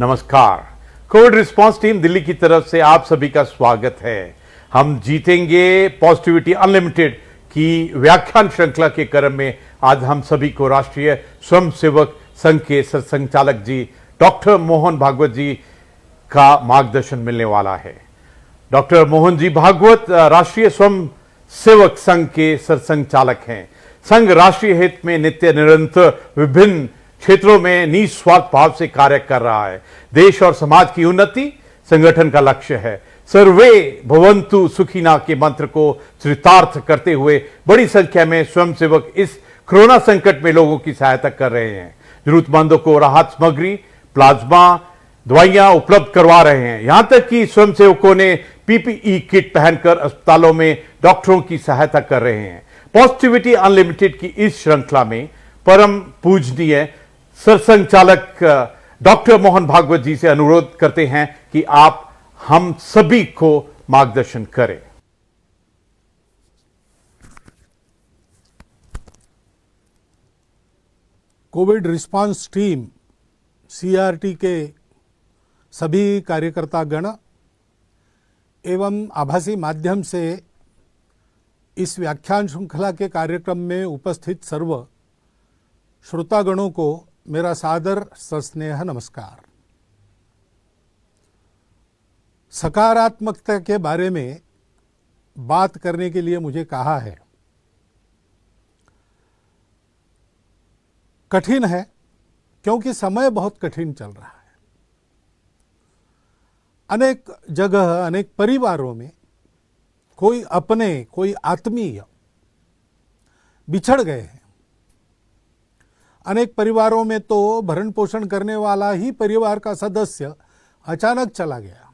नमस्कार। Covid response team Delhi की तरफ से आप सभी का स्वागत है। हम जीतेंगे पॉजिटिविटी अनलिमिटेड की व्याख्यान श्रृंखला के क्रम में आज हम सभी को राष्ट्रीय स्वयंसेवक संघ के सरसंघचालक जी डॉक्टर मोहन भागवत जी का मार्गदर्शन मिलने वाला है। डॉक्टर मोहन जी भागवत राष्ट्रीय स्वयंसेवक संघ के सरसंघचालक हैं। संघ राष्ट्रीय हित में नित्य निरंतर विभिन्न क्षेत्रों में निस्वार्थ भाव से कार्य कर रहा है। देश और समाज की उन्नति संगठन का लक्ष्य है। सर्वे भवन्तु सुखिना के मंत्र को चरितार्थ करते हुए बड़ी संख्या में स्वयंसेवक इस कोरोना संकट में लोगों की सहायता कर रहे हैं। जरूरतमंदों को राहत सामग्री, प्लाज्मा, दवाइयां उपलब्ध करवा रहे हैं। यहां तक कि स्वयंसेवकों ने पीपीई किट पहनकर अस्पतालों में डॉक्टरों की सहायता कर रहे हैं। पॉजिटिविटी अनलिमिटेड की इस श्रृंखला में परम पूजनीय सरसंघचालक डॉक्टर मोहन भागवत जी से अनुरोध करते हैं कि आप हम सभी को मार्गदर्शन करें। कोविड रिस्पांस टीम सीआरटी के सभी कार्यकर्ता गण एवं आभासी माध्यम से इस व्याख्यान श्रृंखला के कार्यक्रम में उपस्थित सर्व श्रोतागणों को मेरा सादर सस्नेह नमस्कार। सकारात्मकता के बारे में बात करने के लिए मुझे कहा है। कठिन है क्योंकि समय बहुत कठिन चल रहा है। अनेक जगह, अनेक परिवारों में कोई अपने, कोई आत्मीय बिछड़ गए हैं। अनेक परिवारों में तो भरण पोषण करने वाला ही परिवार का सदस्य अचानक चला गया।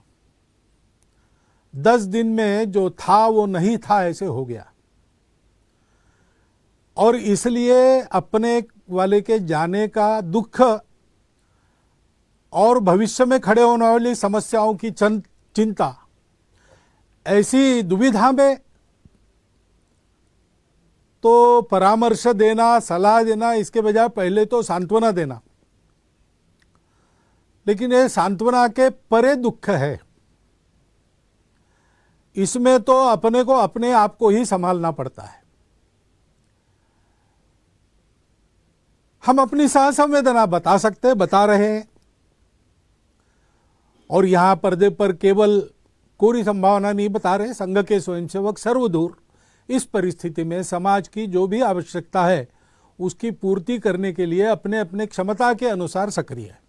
10 दिन में जो था वो नहीं था, ऐसे हो गया। और इसलिए अपने वाले के जाने का दुख और भविष्य में खड़े होने वाली समस्याओं की चिंता, ऐसी दुविधा में तो परामर्श देना, सलाह देना, इसके बजाय पहले तो सांत्वना देना। लेकिन ये सांत्वना के परे दुख है। इसमें तो अपने को, अपने आप को ही संभालना पड़ता है। हम अपनी सहसंवेदना बता सकते, बता रहे हैं। और यहां पर्दे पर केवल कोरी संभावना नहीं बता रहे। संघ के स्वयंसेवक सर्वदूर इस परिस्थिति में समाज की जो भी आवश्यकता है उसकी पूर्ति करने के लिए अपने अपने क्षमता के अनुसार सक्रिय है।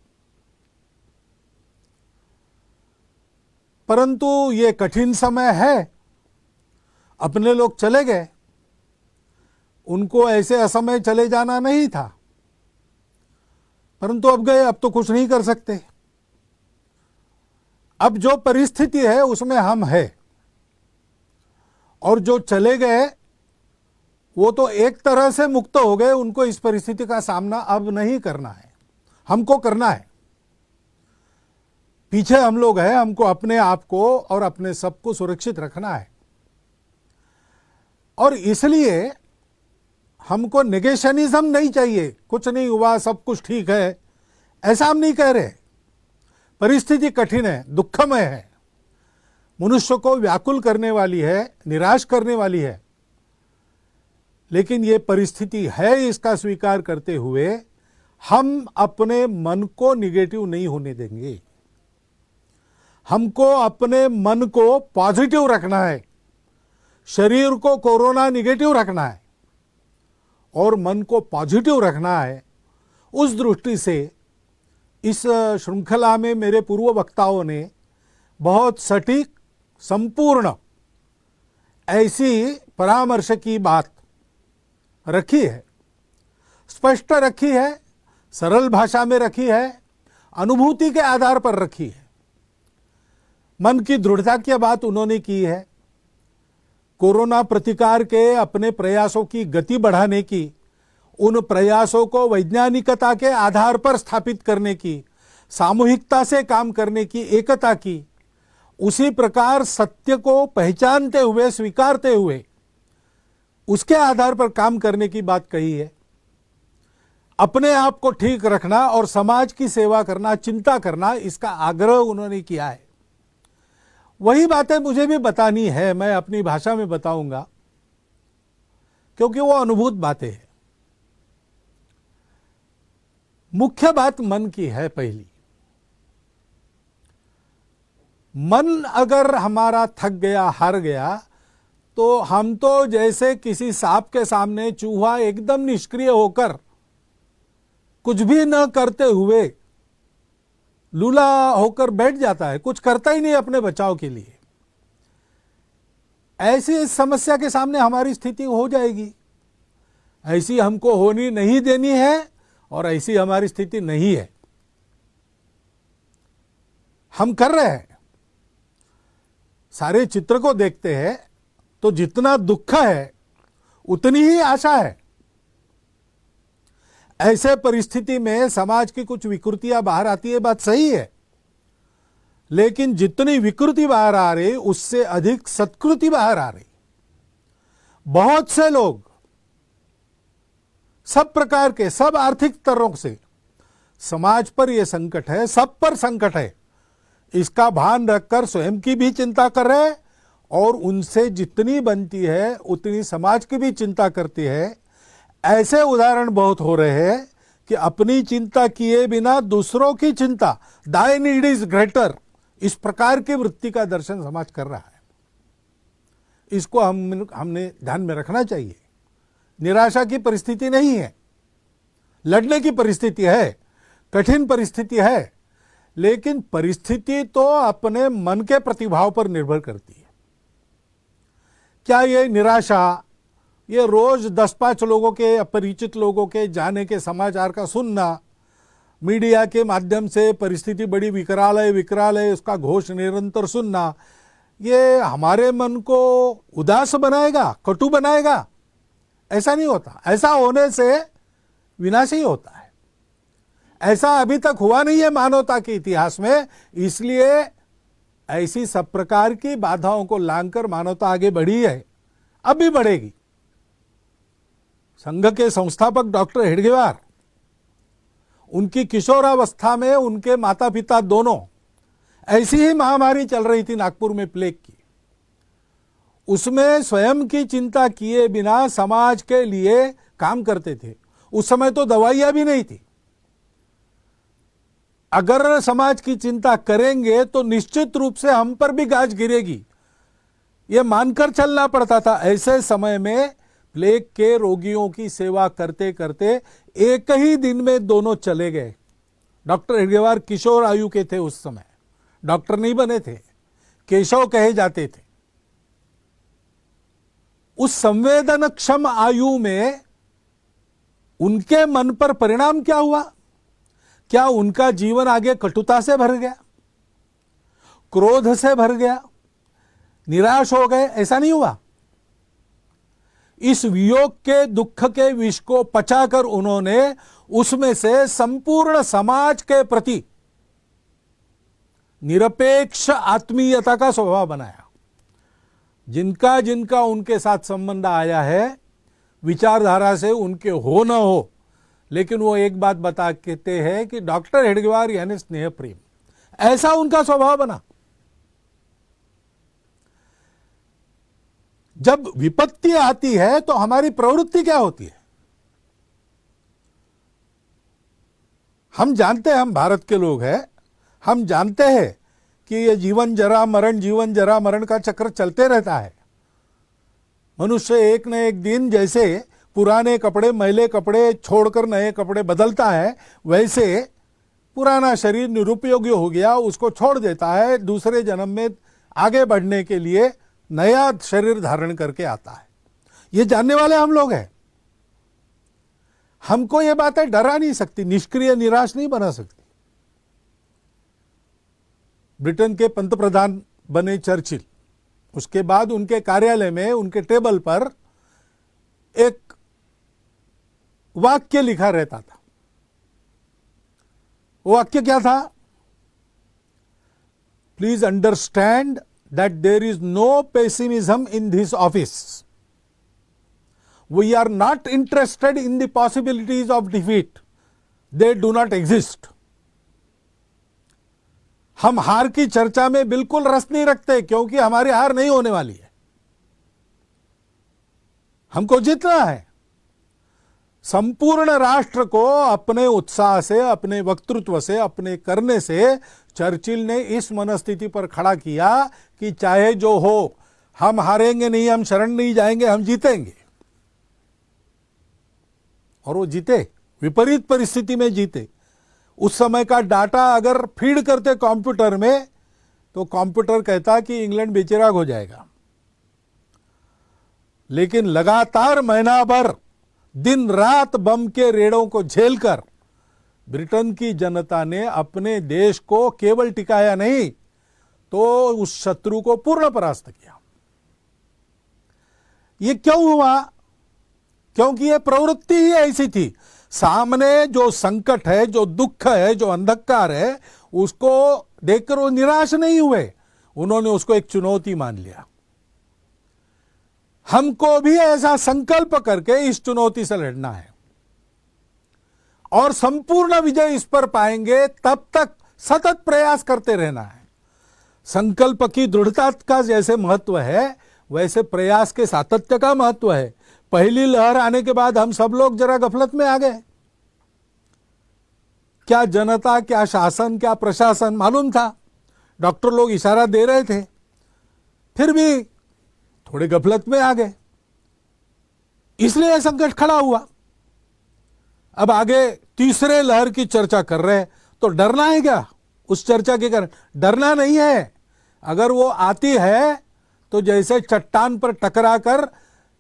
परंतु ये कठिन समय है। अपने लोग चले गए, उनको ऐसे असमय चले जाना नहीं था, परंतु अब गए, अब तो कुछ नहीं कर सकते। अब जो परिस्थिति है उसमें हम हैं। और जो चले गए वो तो एक तरह से मुक्त हो गए। उनको इस परिस्थिति का सामना अब नहीं करना है, हमको करना है। पीछे हम लोग हैं, हमको अपने आप को और अपने सबको सुरक्षित रखना है। और इसलिए हमको नेगेशनिज्म नहीं चाहिए। कुछ नहीं हुआ, सब कुछ ठीक है, ऐसा हम नहीं कह रहे। परिस्थिति कठिन है, दुखमय है, मनुष्य को व्याकुल करने वाली है, निराश करने वाली है। लेकिन ये परिस्थिति है, इसका स्वीकार करते हुए हम अपने मन को निगेटिव नहीं होने देंगे। हमको अपने मन को पॉजिटिव रखना है। शरीर को कोरोना निगेटिव रखना है और मन को पॉजिटिव रखना है। उस दृष्टि से इस श्रृंखला में मेरे पूर्व वक्ताओं ने बहुत सटीक, संपूर्ण ऐसी परामर्श की बात रखी है, स्पष्ट रखी है, सरल भाषा में रखी है, अनुभूति के आधार पर रखी है। मन की दृढ़ता की बात उन्होंने की है। कोरोना प्रतिकार के अपने प्रयासों की गति बढ़ाने की, उन प्रयासों को वैज्ञानिकता के आधार पर स्थापित करने की, सामूहिकता से काम करने की, एकता की, उसी प्रकार सत्य को पहचानते हुए, स्वीकारते हुए उसके आधार पर काम करने की बात कही है। अपने आप को ठीक रखना और समाज की सेवा करना, चिंता करना, इसका आग्रह उन्होंने किया है। वही बातें मुझे भी बतानी है, मैं अपनी भाषा में बताऊंगा, क्योंकि वो अनुभूत बातें हैं। मुख्य बात मन की है। पहली, मन अगर हमारा थक गया, हार गया, तो हम तो जैसे किसी सांप के सामने चूहा एकदम निष्क्रिय होकर, कुछ भी न करते हुए लूला होकर बैठ जाता है, कुछ करता ही नहीं अपने बचाव के लिए। ऐसी इस समस्या के सामने हमारी स्थिति हो जाएगी। ऐसी हमको होनी नहीं देनी है और ऐसी हमारी स्थिति नहीं है। हम कर रहे हैं, सारे चित्र को देखते हैं तो जितना दुख है उतनी ही आशा है। ऐसे परिस्थिति में समाज की कुछ विकृतियां बाहर आती है, बात सही है, लेकिन जितनी विकृति बाहर आ रही उससे अधिक सत्कृति बाहर आ रही। बहुत से लोग सब प्रकार के, सब आर्थिक स्तरों से, समाज पर यह संकट है, सब पर संकट है, इसका भान रखकर स्वयं की भी चिंता कर रहे हैं और उनसे जितनी बनती है उतनी समाज की भी चिंता करती है। ऐसे उदाहरण बहुत हो रहे हैं कि अपनी चिंता किए बिना दूसरों की चिंता, दाई नीड इज ग्रेटर, इस प्रकार की वृत्ति का दर्शन समाज कर रहा है। इसको हमने ध्यान में रखना चाहिए। निराशा की परिस्थिति नहीं है, लड़ने की परिस्थिति है, कठिन परिस्थिति है, लेकिन परिस्थिति तो अपने मन के प्रतिभाव पर निर्भर करती है। क्या ये निराशा, ये रोज 10-5 लोगों के, अपरिचित लोगों के जाने के समाचार का सुनना, मीडिया के माध्यम से परिस्थिति बड़ी विकराल है उसका घोष निरंतर सुनना, ये हमारे मन को उदास बनाएगा, कटु बनाएगा? ऐसा नहीं होता। ऐसा होने से विनाश ही होता है। ऐसा अभी तक हुआ नहीं है मानवता के इतिहास में, इसलिए ऐसी सब प्रकार की बाधाओं को लांघकर मानवता आगे बढ़ी है, अब भी बढ़ेगी। संघ के संस्थापक डॉक्टर हेडगेवार, उनकी किशोरावस्था में उनके माता पिता दोनों, ऐसी ही महामारी चल रही थी नागपुर में प्लेग की, उसमें स्वयं की चिंता किए बिना समाज के लिए काम करते थे। उस समय तो दवाइयां भी नहीं थी। अगर समाज की चिंता करेंगे तो निश्चित रूप से हम पर भी गाज गिरेगी, यह मानकर चलना पड़ता था। ऐसे समय में प्लेग के रोगियों की सेवा करते करते एक ही दिन में दोनों चले गए। डॉक्टर हेडगेवार किशोर आयु के थे, उस समय डॉक्टर नहीं बने थे, केशव कहे जाते थे। उस संवेदनक्षम आयु में उनके मन पर परिणाम क्या हुआ? क्या उनका जीवन आगे कटुता से भर गया, क्रोध से भर गया, निराश हो गए? ऐसा नहीं हुआ। इस वियोग के दुख के विष को पचाकर उन्होंने उसमें से संपूर्ण समाज के प्रति निरपेक्ष आत्मीयता का स्वभाव बनाया। जिनका जिनका उनके साथ संबंध आया है, विचारधारा से उनके हो न हो, लेकिन वो एक बात बता कहते हैं कि डॉक्टर हेडगेवार यानी स्नेह प्रेम, ऐसा उनका स्वभाव बना। जब विपत्ति आती है तो हमारी प्रवृत्ति क्या होती है? हम जानते हैं, हम भारत के लोग हैं, हम जानते हैं कि ये जीवन जरा मरण का चक्र चलते रहता है। मनुष्य एक न एक दिन जैसे पुराने कपड़े, मैले कपड़े छोड़कर नए कपड़े बदलता है, वैसे पुराना शरीर निरुपयोगी हो गया, उसको छोड़ देता है, दूसरे जन्म में आगे बढ़ने के लिए नया शरीर धारण करके आता है। ये जानने वाले हम लोग हैं। हमको ये बातें डरा नहीं सकती, निष्क्रिय निराश नहीं बना सकती। ब्रिटेन के पंतप्रधान बने चर्चिल, उसके बाद उनके कार्यालय में उनके टेबल पर एक वाक्य लिखा रहता था। वो वाक्य क्या था? Please understand that there is no pessimism in this office. We are not interested in the possibilities of defeat. They do not exist. हम हार की चर्चा में बिल्कुल रस नहीं रखते, क्योंकि हमारी हार नहीं होने वाली है, हमको जीतना है। संपूर्ण राष्ट्र को अपने उत्साह से, अपने वक्तृत्व से, अपने करने से चर्चिल ने इस मनस्थिति पर खड़ा किया कि चाहे जो हो, हम हारेंगे नहीं, हम शरण नहीं जाएंगे, हम जीतेंगे। और वो जीते, विपरीत परिस्थिति में जीते। उस समय का डाटा अगर फीड करते कंप्यूटर में, तो कंप्यूटर कहता कि इंग्लैंड बेचिराग हो जाएगा। लेकिन लगातार महीना भर दिन रात बम के रेड़ों को झेलकर ब्रिटेन की जनता ने अपने देश को केवल टिकाया नहीं, तो उस शत्रु को पूर्ण परास्त किया। ये क्यों हुआ? क्योंकि ये प्रवृत्ति ही ऐसी थी। सामने जो संकट है, जो दुख है, जो अंधकार है, उसको देखकर वो निराश नहीं हुए, उन्होंने उसको एक चुनौती मान लिया। हमको भी ऐसा संकल्प करके इस चुनौती से लड़ना है और संपूर्ण विजय इस पर पाएंगे, तब तक सतत प्रयास करते रहना है। संकल्प की दृढ़ता का जैसे महत्व है, वैसे प्रयास के सातत्य का महत्व है। पहली लहर आने के बाद हम सब लोग जरा गफलत में आ गए। क्या जनता, क्या शासन, क्या प्रशासन मालूम था? डॉक्टर लोग इशारा दे रहे थे, फिर भी थोड़े गफलत में आ गए, इसलिए संकट खड़ा हुआ। अब आगे तीसरे लहर की चर्चा कर रहे हैं, तो डरना है क्या उस चर्चा के कारण? डरना नहीं है। अगर वो आती है तो जैसे चट्टान पर टकराकर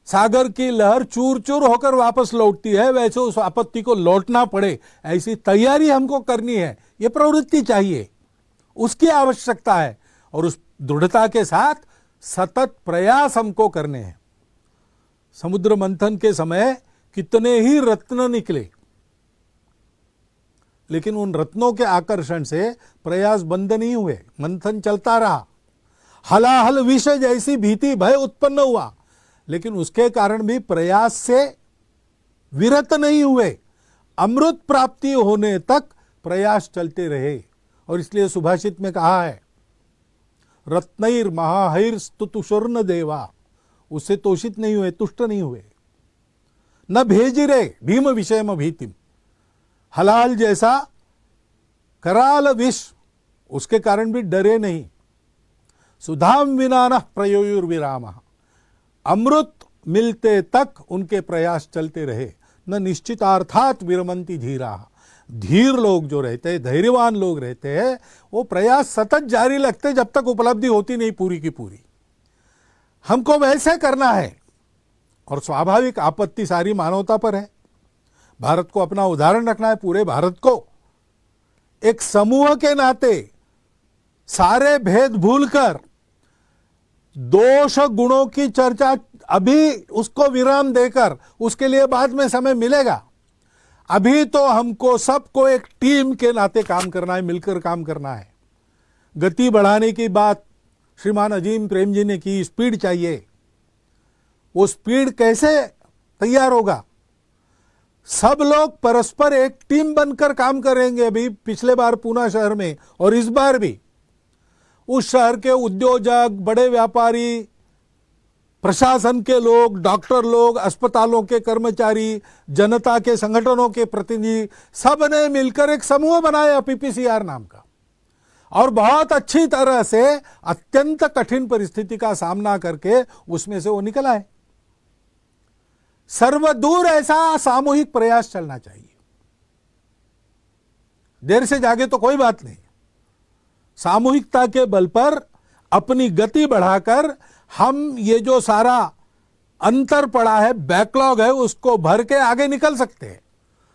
सागर की लहर चूर चूर होकर वापस लौटती है, वैसे उस आपत्ति को लौटना पड़े, ऐसी तैयारी हमको करनी है। ये प्रवृत्ति चाहिए, उसकी आवश्यकता है, और उस दृढ़ता के साथ सतत प्रयास हमको करने हैं। समुद्र मंथन के समय कितने ही रत्न निकले, लेकिन उन रत्नों के आकर्षण से प्रयास बंद नहीं हुए, मंथन चलता रहा। हलाहल विष जैसी भीति भय उत्पन्न हुआ, लेकिन उसके कारण भी प्रयास से विरत नहीं हुए। अमृत प्राप्ति होने तक प्रयास चलते रहे। और इसलिए सुभाषित में कहा है, रत्नैर महाहैर स्तुतुषुर्न देवा, उससे तोषित नहीं हुए, तुष्ट नहीं हुए। न भेजिरे भीम विषयम भीतिम, हलाल जैसा कराल विष, उसके कारण भी डरे नहीं। सुधाम विना न प्रयोयुर्विराम, अमृत मिलते तक उनके प्रयास चलते रहे। न निश्चितार्थात विरमंती धीरा, धीर लोग जो रहते हैं, धैर्यवान लोग रहते हैं, वो प्रयास सतत जारी रखते जब तक उपलब्धि होती नहीं पूरी की पूरी। हमको वैसे करना है, और स्वाभाविक आपत्ति सारी मानवता पर है। भारत को अपना उदाहरण रखना है, पूरे भारत को एक समूह के नाते सारे भेद भूलकर दोष गुणों की चर्चा अभी उसको विराम देकर, उसके लिए बाद में समय मिलेगा। अभी तो हमको सबको एक टीम के नाते काम करना है, मिलकर काम करना है। गति बढ़ाने की बात श्रीमान अजीम प्रेम जी ने की, स्पीड चाहिए। वो स्पीड कैसे तैयार होगा? सब लोग परस्पर एक टीम बनकर काम करेंगे। अभी पिछले बार पूना शहर में और इस बार भी उस शहर के उद्योजक, बड़े व्यापारी, प्रशासन के लोग, डॉक्टर लोग, अस्पतालों के कर्मचारी, जनता के संगठनों के प्रतिनिधि, सब ने मिलकर एक समूह बनाया पीपीसीआर नाम का, और बहुत अच्छी तरह से अत्यंत कठिन परिस्थिति का सामना करके उसमें से वो निकल आए। सर्वदूर ऐसा सामूहिक प्रयास चलना चाहिए। देर से जागे तो कोई बात नहीं, सामूहिकता के बल पर अपनी गति बढ़ाकर हम ये जो सारा अंतर पड़ा है, बैकलॉग है, उसको भर के आगे निकल सकते हैं।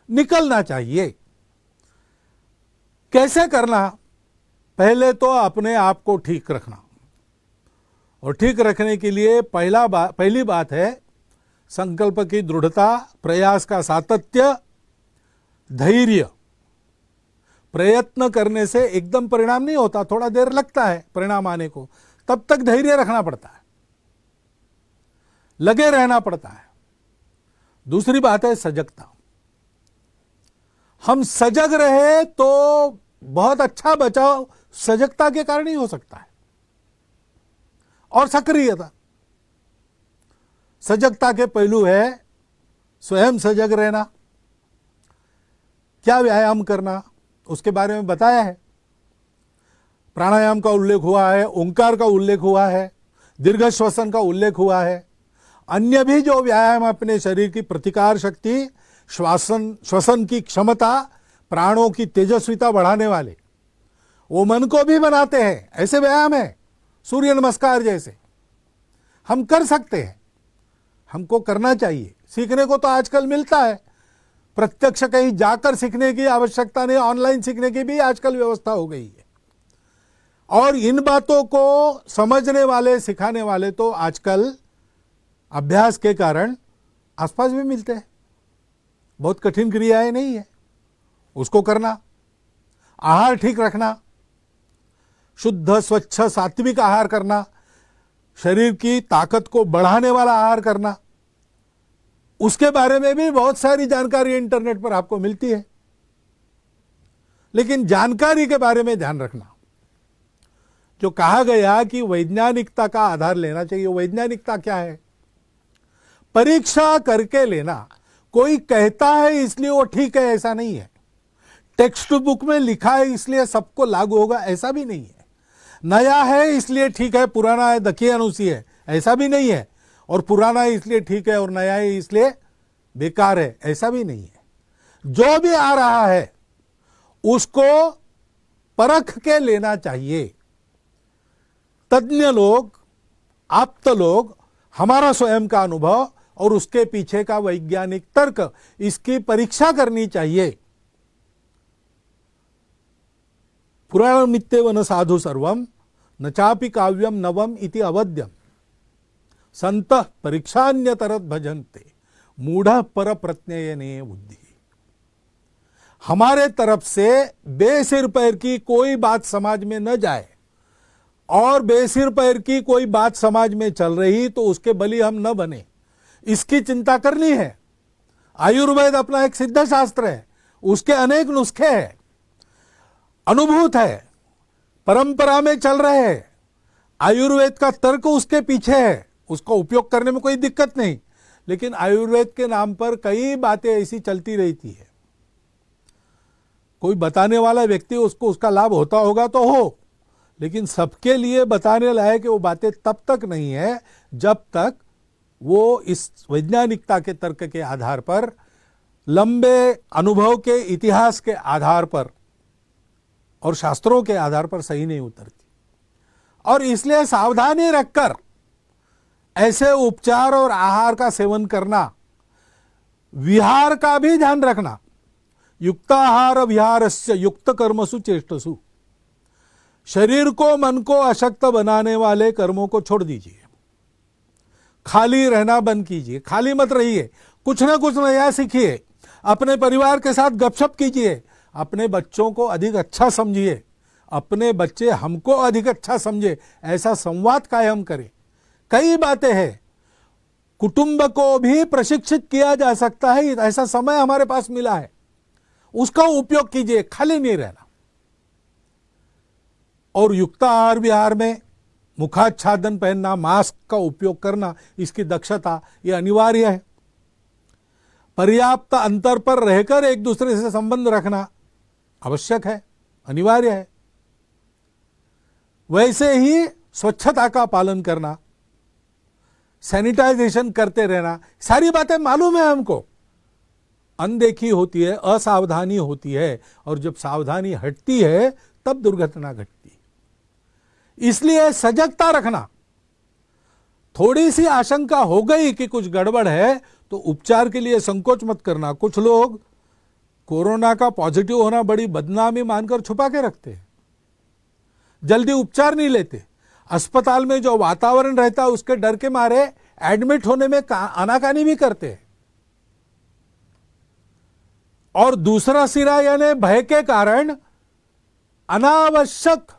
निकलना चाहिए। कैसे करना? पहले तो अपने आप को ठीक रखना, और ठीक रखने के लिए पहली बात है संकल्प की दृढ़ता, प्रयास का सातत्य, धैर्य। प्रयत्न करने से एकदम परिणाम नहीं होता, थोड़ा देर लगता है परिणाम आने को, तब तक धैर्य रखना पड़ता है, लगे रहना पड़ता है। दूसरी बात है सजगता। हम सजग रहे तो बहुत अच्छा बचाव सजगता के कारण ही हो सकता है। और सक्रियता, सजगता के पहलू है स्वयं सजग रहना, क्या व्यायाम करना, उसके बारे में बताया है। प्राणायाम का उल्लेख हुआ है, ओंकार का उल्लेख हुआ है, दीर्घ श्वसन का उल्लेख हुआ है। अन्य भी जो व्यायाम अपने शरीर की प्रतिकार शक्ति, श्वसन की क्षमता, प्राणों की तेजस्विता बढ़ाने वाले, वो मन को भी बनाते हैं। ऐसे व्यायाम है सूर्य नमस्कार जैसे, हम कर सकते हैं, हमको करना चाहिए। सीखने को तो आजकल मिलता है, प्रत्यक्ष कहीं जाकर सीखने की आवश्यकता नहीं, ऑनलाइन सीखने की भी आजकल व्यवस्था हो गई है। और इन बातों को समझने वाले, सिखाने वाले तो आजकल अभ्यास के कारण आसपास भी मिलते हैं। बहुत कठिन क्रियाएं नहीं है, उसको करना, आहार ठीक रखना, शुद्ध स्वच्छ सात्विक आहार करना, शरीर की ताकत को बढ़ाने वाला आहार करना, उसके बारे में भी बहुत सारी जानकारी इंटरनेट पर आपको मिलती है। लेकिन जानकारी के बारे में ध्यान रखना, जो कहा गया कि वैज्ञानिकता का आधार लेना चाहिए। वैज्ञानिकता क्या है? परीक्षा करके लेना। कोई कहता है इसलिए वो ठीक है, ऐसा नहीं है। टेक्स्ट बुक में लिखा है इसलिए सबको लागू होगा, ऐसा भी नहीं है। नया है इसलिए ठीक है, पुराना है दकियानुसी है, ऐसा भी नहीं है। और पुराना है इसलिए ठीक है और नया है इसलिए बेकार है, ऐसा भी नहीं है। जो भी आ रहा है उसको परख के लेना चाहिए। तज्ञ लोग, आप्त लोग, हमारा स्वयं का अनुभव और उसके पीछे का वैज्ञानिक तर्क, इसकी परीक्षा करनी चाहिए। पुराणं नित्यवन साधु सर्वम न चापि काव्यम नवम इति अवध्यम संतः परीक्षान्यतरत भजन्ते मूढ़ पर प्रत्ययने बुद्धि। हमारे तरफ से बेसिर पैर की कोई बात समाज में न जाए, और बेसिर पैर की कोई बात समाज में चल रही तो उसके बलि हम न बने, इसकी चिंता करनी है। आयुर्वेद अपना एक सिद्ध शास्त्र है, उसके अनेक नुस्खे हैं, अनुभूत है, परंपरा में चल रहे हैं। आयुर्वेद का तर्क उसके पीछे है, उसका उपयोग करने में कोई दिक्कत नहीं। लेकिन आयुर्वेद के नाम पर कई बातें ऐसी चलती रहती है। कोई बताने वाला व्यक्ति, उसको उसका लाभ होता होगा तो हो, लेकिन सबके लिए बताने लायक वो बातें तब तक नहीं है जब तक वो इस वैज्ञानिकता के तर्क के आधार पर, लंबे अनुभव के इतिहास के आधार पर और शास्त्रों के आधार पर सही नहीं उतरती। और इसलिए सावधानी रखकर ऐसे उपचार और आहार का सेवन करना, विहार का भी ध्यान रखना। युक्ताहार विहारस्य युक्त कर्मसु चेष्टसु। शरीर को, मन को अशक्त बनाने वाले कर्मों को छोड़ दीजिए, खाली रहना बंद कीजिए, खाली मत रहिए, कुछ ना कुछ नया सीखिए, अपने परिवार के साथ गपशप कीजिए, अपने बच्चों को अधिक अच्छा समझिए, अपने बच्चे हमको अधिक अच्छा समझे, ऐसा संवाद कायम करें। कई बातें हैं, कुटुंब को भी प्रशिक्षित किया जा सकता है, ऐसा समय हमारे पास मिला है, उसका उपयोग कीजिए, खाली नहीं रहना। और युक्त आहार विहार में मुखाच्छादन पहनना, मास्क का उपयोग करना, इसकी दक्षता ये अनिवार्य है। पर्याप्त अंतर पर रहकर एक दूसरे से संबंध रखना आवश्यक है, अनिवार्य है। वैसे ही स्वच्छता का पालन करना, सैनिटाइजेशन करते रहना, सारी बातें मालूम है हमको। अनदेखी होती है, असावधानी होती है, और जब सावधानी हटती है तब दुर्घटना घटती है। इसलिए सजगता रखना। थोड़ी सी आशंका हो गई कि कुछ गड़बड़ है तो उपचार के लिए संकोच मत करना। कुछ लोग कोरोना का पॉजिटिव होना बड़ी बदनामी मानकर छुपा के रखते हैं, जल्दी उपचार नहीं लेते। अस्पताल में जो वातावरण रहता है उसके डर के मारे एडमिट होने में आनाकानी भी करते हैं। और दूसरा सिरा यानी भय के कारण अनावश्यक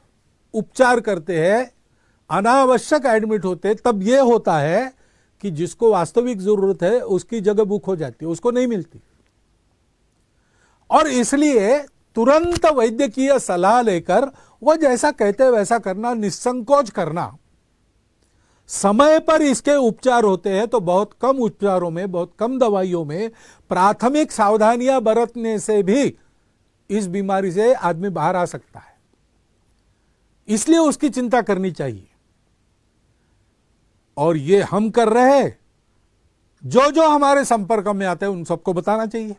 उपचार करते हैं, अनावश्यक एडमिट होते। तब यह होता है कि जिसको वास्तविक जरूरत है उसकी जगह बुक हो जाती है, उसको नहीं मिलती। और इसलिए तुरंत वैद्यकीय सलाह लेकर वो जैसा कहते हैं वैसा करना, निसंकोच करना। समय पर इसके उपचार होते हैं तो बहुत कम उपचारों में, बहुत कम दवाइयों में प्राथमिक सावधानियां बरतने से भी इस बीमारी से आदमी बाहर आ सकता है। इसलिए उसकी चिंता करनी चाहिए और ये हम कर रहे हैं। जो जो हमारे संपर्क में आते हैं उन सबको बताना चाहिए,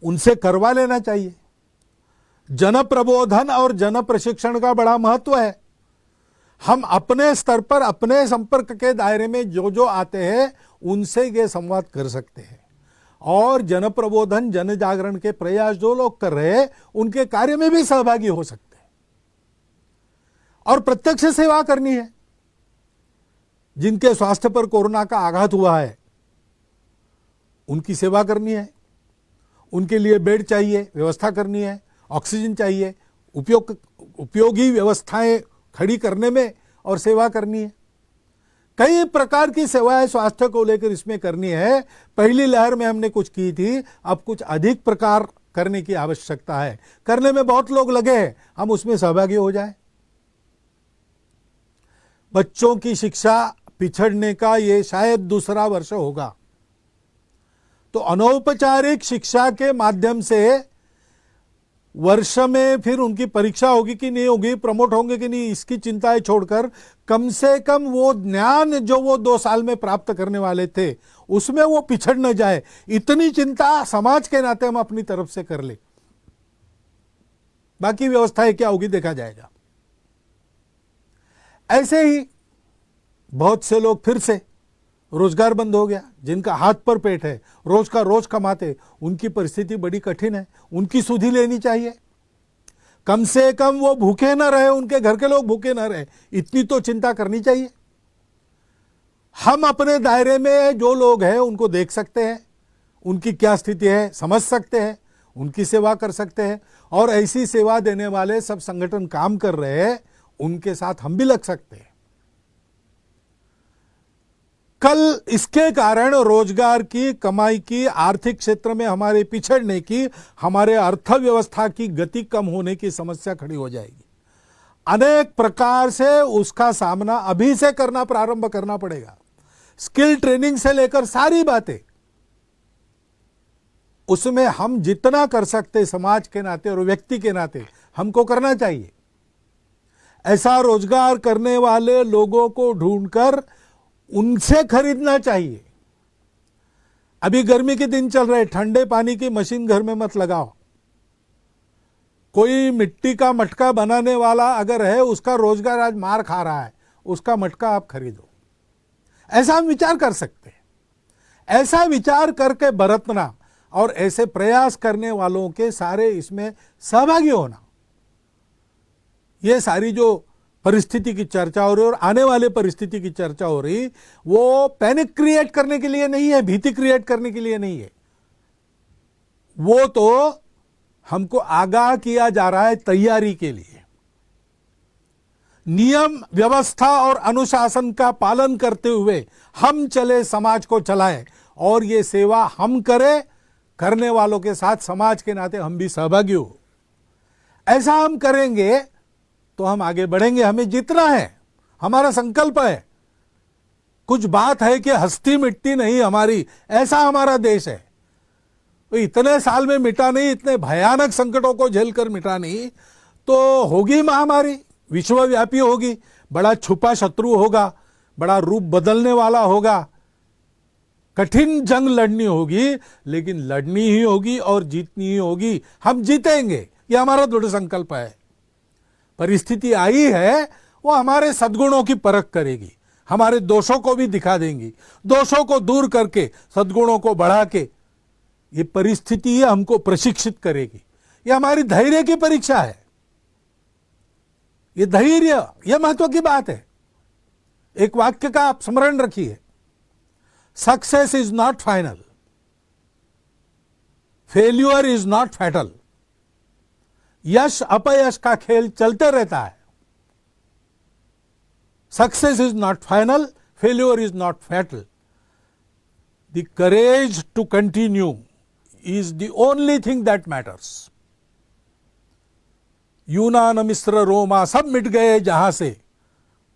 उनसे करवा लेना चाहिए। जन प्रबोधन और जन प्रशिक्षण का बड़ा महत्व है। हम अपने स्तर पर अपने संपर्क के दायरे में जो जो आते हैं उनसे ये संवाद कर सकते हैं और जन प्रबोधन जन जागरण के प्रयास जो लोग कर रहे हैं उनके कार्य में भी सहभागी हो सकते हैं और प्रत्यक्ष सेवा करनी है। जिनके स्वास्थ्य पर कोरोना का आघात हुआ है उनकी सेवा करनी है, उनके लिए बेड चाहिए, व्यवस्था करनी है, ऑक्सीजन चाहिए, उपयोगी व्यवस्थाएं खड़ी करने में और सेवा करनी है। कई प्रकार की सेवाएं स्वास्थ्य को लेकर इसमें करनी है। पहली लहर में हमने कुछ की थी, अब कुछ अधिक प्रकार करने की आवश्यकता है। करने में बहुत लोग लगे हैं, हम उसमें सहभागी हो जाए। बच्चों की शिक्षा पिछड़ने का ये शायद दूसरा वर्ष होगा, तो अनौपचारिक शिक्षा के माध्यम से वर्ष में फिर उनकी परीक्षा होगी कि नहीं होगी, प्रमोट होंगे कि नहीं, इसकी चिंताएं छोड़कर कम से कम वो ज्ञान जो वो 2 साल में प्राप्त करने वाले थे उसमें वो पिछड़ न जाए, इतनी चिंता समाज के नाते हम अपनी तरफ से कर ले। बाकी व्यवस्थाएं क्या होगी देखा जाएगा। ऐसे ही बहुत से लोग फिर से रोजगार बंद हो गया, जिनका हाथ पर पेट है, रोज का रोज कमाते, उनकी परिस्थिति बड़ी कठिन है, उनकी सुधि लेनी चाहिए। कम से कम वो भूखे ना रहे, उनके घर के लोग भूखे ना रहे, इतनी तो चिंता करनी चाहिए। हम अपने दायरे में जो लोग हैं उनको देख सकते हैं, उनकी क्या स्थिति है समझ सकते हैं, उनकी सेवा कर सकते हैं और ऐसी सेवा देने वाले सब संगठन काम कर रहे हैं, उनके साथ हम भी लग सकते हैं। कल इसके कारण रोजगार की, कमाई की, आर्थिक क्षेत्र में हमारे पिछड़ने की, हमारे अर्थव्यवस्था की गति कम होने की समस्या खड़ी हो जाएगी। अनेक प्रकार से उसका सामना अभी से करना प्रारंभ करना पड़ेगा। स्किल ट्रेनिंग से लेकर सारी बातें, उसमें हम जितना कर सकते समाज के नाते और व्यक्ति के नाते हमको करना चाहिए। ऐसा रोजगार करने वाले लोगों को ढूंढकर उनसे खरीदना चाहिए। अभी गर्मी के दिन चल रहे, ठंडे पानी की मशीन घर में मत लगाओ। कोई मिट्टी का मटका बनाने वाला अगर है, उसका रोजगार आज मार खा रहा है, उसका मटका आप खरीदो। ऐसा हम विचार कर सकते हैं। ऐसा विचार करके बरतना और ऐसे प्रयास करने वालों के सारे इसमें सहभागी होना, ये सारी जो परिस्थिति की चर्चा हो रही है और आने वाले परिस्थिति की चर्चा हो रही, वो पैनिक क्रिएट करने के लिए नहीं है, भीति क्रिएट करने के लिए नहीं है। वो तो हमको आगाह किया जा रहा है तैयारी के लिए। नियम, व्यवस्था और अनुशासन का पालन करते हुए हम चले, समाज को चलाएं और ये सेवा हम करें, करने वालों के साथ समाज के नाते हम भी सहभागी हो। ऐसा हम करेंगे तो हम आगे बढ़ेंगे। हमें जितना है, हमारा संकल्प है। कुछ बात है कि हस्ती मिटती नहीं हमारी, ऐसा हमारा देश है। तो इतने साल में मिटा नहीं, इतने भयानक संकटों को झेलकर मिटा नहीं, तो होगी महामारी, विश्वव्यापी होगी, बड़ा छुपा शत्रु होगा, बड़ा रूप बदलने वाला होगा, कठिन जंग लड़नी होगी, लेकिन लड़नी ही होगी और जीतनी ही होगी। हम जीतेंगे, यह हमारा दृढ़ संकल्प है। परिस्थिति आई है, वो हमारे सद्गुणों की परख करेगी, हमारे दोषों को भी दिखा देंगी। दोषों को दूर करके सद्गुणों को बढ़ा के ये परिस्थिति हमको प्रशिक्षित करेगी। ये हमारी धैर्य की परीक्षा है। ये धैर्य, यह महत्व की बात है। एक वाक्य का आप स्मरण रखिए, success is not final, failure is not fatal. यश अपयश का खेल चलते रहता है। Success is not final, failure is not fatal. The courage to continue, is the only thing that matters. यूनान मिस्र रोमा सब मिट गए जहां से,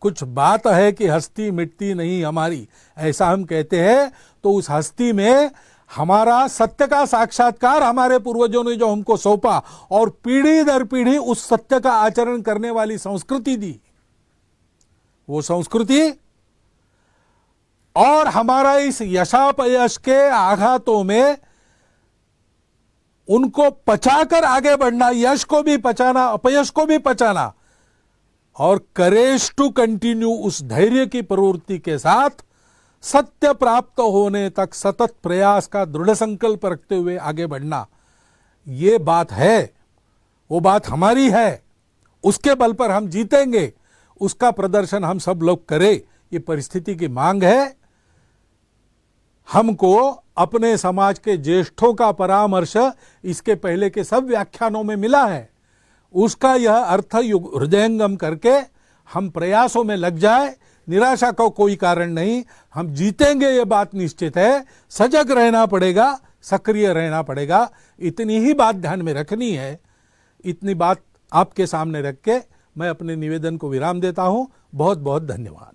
कुछ बात है कि हस्ती मिटती नहीं हमारी, ऐसा हम कहते हैं। तो उस हस्ती में हमारा सत्य का साक्षात्कार हमारे पूर्वजों ने जो हमको सौंपा और पीढ़ी दर पीढ़ी उस सत्य का आचरण करने वाली संस्कृति दी, वो संस्कृति और हमारा इस यशापयश के आघातों में उनको पचाकर आगे बढ़ना, यश को भी पचाना, अपयश को भी पचाना, और करेज टू कंटिन्यू, उस धैर्य की प्रवृत्ति के साथ सत्य प्राप्त होने तक सतत प्रयास का दृढ़ संकल्प रखते हुए आगे बढ़ना, ये बात है, वो बात हमारी है। उसके बल पर हम जीतेंगे, उसका प्रदर्शन हम सब लोग करें, ये परिस्थिति की मांग है। हमको अपने समाज के ज्येष्ठों का परामर्श इसके पहले के सब व्याख्यानों में मिला है, उसका यह अर्थ हृदयंगम करके हम प्रयासों में लग जाए, निराशा का कोई कारण नहीं, हम जीतेंगे, ये बात निश्चित है। सजग रहना पड़ेगा, सक्रिय रहना पड़ेगा, इतनी ही बात ध्यान में रखनी है। इतनी बात आपके सामने रख के मैं अपने निवेदन को विराम देता हूं। बहुत बहुत धन्यवाद।